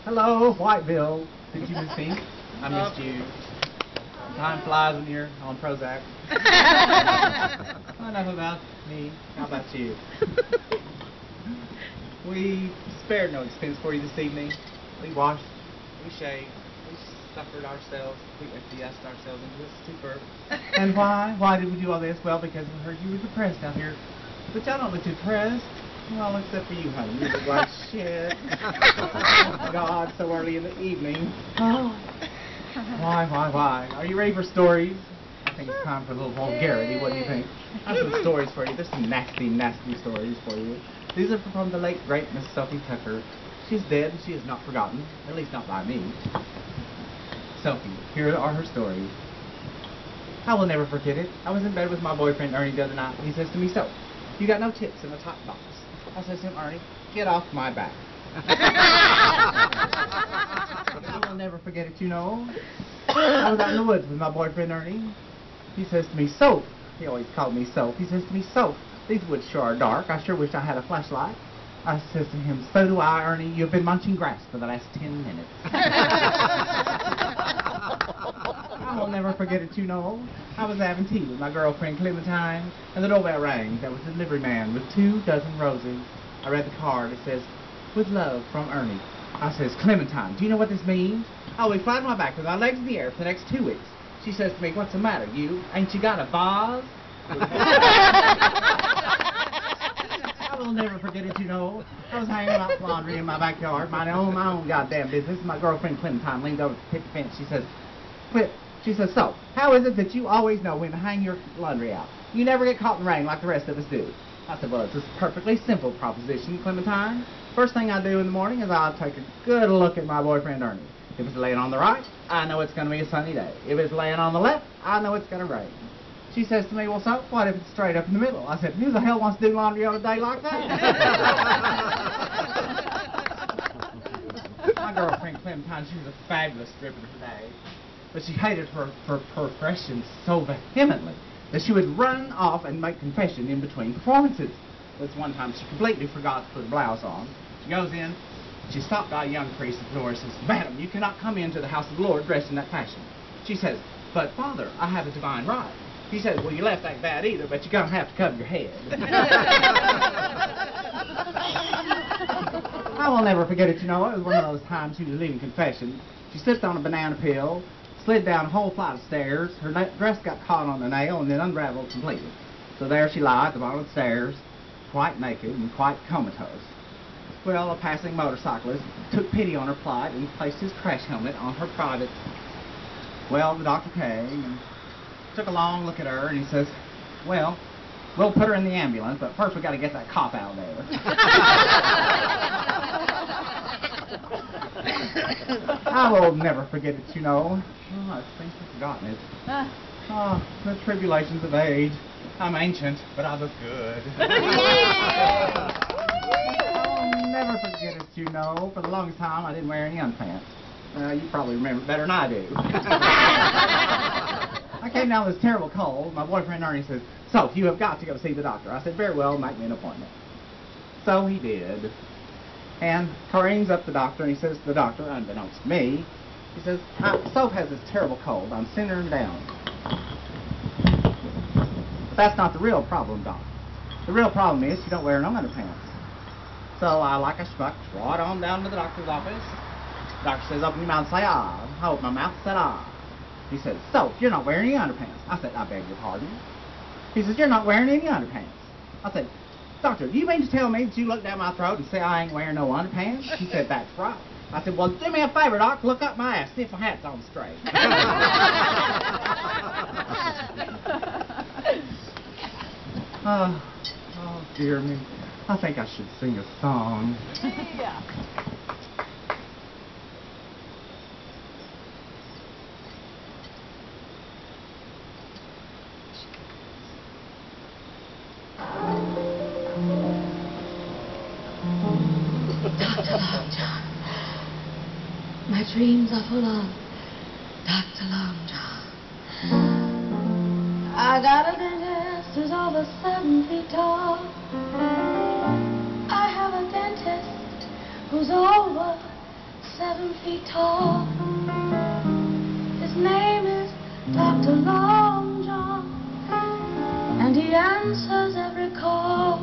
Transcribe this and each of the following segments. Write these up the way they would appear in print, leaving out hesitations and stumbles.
Hello, White Bill. Did you miss me? I missed you. Time flies when you're on Prozac. Enough about me. How about you? We spared no expense for you this evening. We washed, we shaved, we suffered ourselves, we emptied ourselves into a stupor. And why? Why did we do all this? Well, because we heard you were depressed out here. But y'all don't look depressed. Well, except for you, honey. You look like shit. Oh, God, so early in the evening. Oh. Why? Are you ready for stories? I think it's time for a little vulgarity. What do you think? I have some stories for you. There's some nasty, nasty stories for you. These are from the late, great Miss Sophie Tucker. She's dead, and she is not forgotten. At least not by me. Sophie, here are her stories. I will never forget it. I was in bed with my boyfriend, Ernie, the other night. He says to me, so, you got no tits in the top box. I says to him, Ernie, get off my back. I will never forget it, you know. I was out in the woods with my boyfriend, Ernie. He says to me, Soph. He always called me Soph. He says to me, Soph, these woods sure are dark. I sure wish I had a flashlight. I says to him, so do I, Ernie. You've been munching grass for the last 10 minutes. I will never forget it, you know. I was having tea with my girlfriend Clementine, and the doorbell rang. There was a delivery man with 24 roses. I read the card. It says, with love from Ernie. I says, Clementine, do you know what this means? I'll be flat on my back with my legs in the air for the next 2 weeks. She says to me, what's the matter, you? Ain't you got a vase? I will never forget it, you know. I was hanging out laundry in my backyard, minding my own goddamn business. My girlfriend Clementine leaned over to pick the fence. She says, Quit. She says, so, how is it that you always know when to hang your laundry out? You never get caught in the rain like the rest of us do. I said, well, it's a perfectly simple proposition, Clementine. First thing I do in the morning is I'll take a good look at my boyfriend, Ernie. If it's laying on the right, I know it's going to be a sunny day. If it's laying on the left, I know it's going to rain. She says to me, well, so, what if it's straight up in the middle? I said, who the hell wants to do laundry on a day like that? My girlfriend, Clementine, she was a fabulous stripper today. But she hated her profession so vehemently that she would run off and make confession in between performances. This one time she completely forgot to put a blouse on. She goes in, she's stopped by a young priest at the door and says, Madam, you cannot come into the house of the Lord dressed in that fashion. She says, but Father, I have a divine right. He says, well, your left ain't bad either, but you're going to have to cover your head. I will never forget it, you know. It was one of those times she was leaving confession. She slipped on a banana peel, slid down a whole flight of stairs. Her dress got caught on a nail and then unraveled completely. So there she lay at the bottom of the stairs, quite naked and quite comatose. Well, a passing motorcyclist took pity on her plight and placed his crash helmet on her private. Well, the doctor came and took a long look at her, and he says, well, we'll put her in the ambulance, but first we got to get that cop out of there. I will never forget it, you know. Oh, I think I've forgotten it. Oh, the tribulations of age. I'm ancient, but I look good. I'll never forget it, you know. For the longest time, I didn't wear any underpants. You probably remember it better than I do. I came down with this terrible cold. My boyfriend Ernie says, so, you have got to go see the doctor. I said, very well, make me an appointment. So he did. And rings up the doctor, and he says to the doctor, unbeknownst to me, he says, Soph has this terrible cold. I'm sending her down. But that's not the real problem, Doc. The real problem is she don't wear no underpants. So I, like a schmuck, trot on down to the doctor's office. The doctor says, open your mouth and say, ah. I open my mouth and said, ah. He says, so, you're not wearing any underpants. I said, I beg your pardon. He says, you're not wearing any underpants. I said, Doctor, do you mean to tell me that you look down my throat and say I ain't wearing no underpants? He said, that's right. I said, well, do me a favor, Doc. Look up my ass. See if my hat's on straight. Oh, dear me. I think I should sing a song. Yeah. Dr. Longjohn, my dreams are full of Dr. Longjohn. I got a dentist who's over 7 feet tall. I have a dentist who's over 7 feet tall. His name is Dr. Long John, and he answers every call.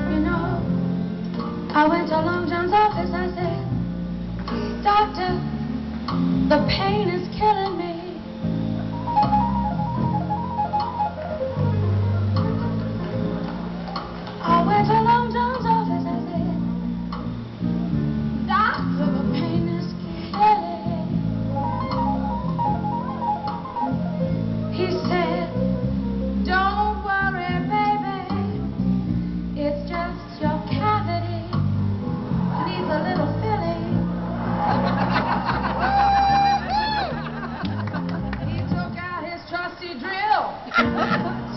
You know, I went to Long John's office. I said, "Doctor, the pain is killing me." I went to Long John's office. I said, "Doctor, the pain is killing." He said, "Don't worry, baby. It's just your cavity. Needs a little filling." He took out his trusty drill,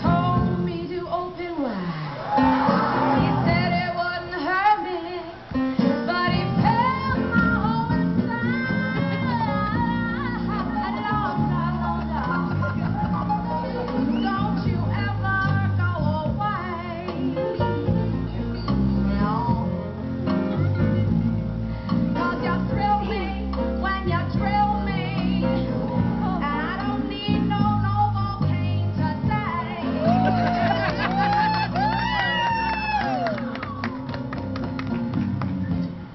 told me to open wide. He said it wouldn't hurt me, but he felt my whole inside. Long John, don't you ever go away. No. 'Cause you thrill me when you drill me, and I don't need no Novocaine today.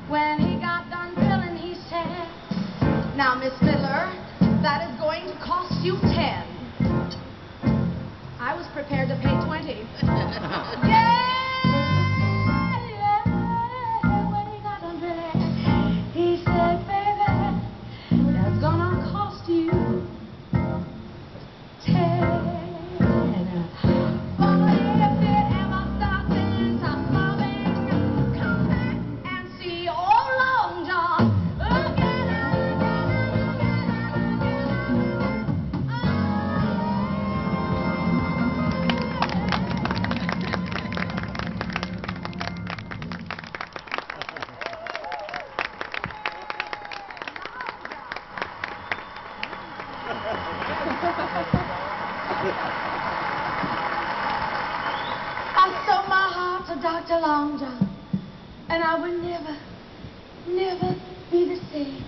When he got done drilling, he said, "Now, Miss Midler, that is going to cost you 10. I was prepared to pay 20. Yeah! When he got done drilling, he said, "Baby, that's gonna cost you 10. But if it ever starts into moving, come back and see old Long John again and again and I sold my heart to Dr. Long John, and I would never, never be the same.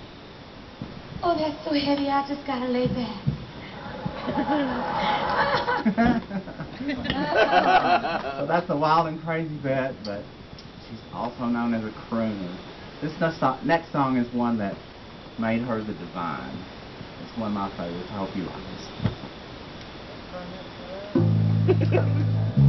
Oh, that's so heavy, I just gotta lay back. So that's a wild and crazy Bette, but she's also known as a crooner. This next song is one that made her the divine. It's one of my favorites. I hope you like this.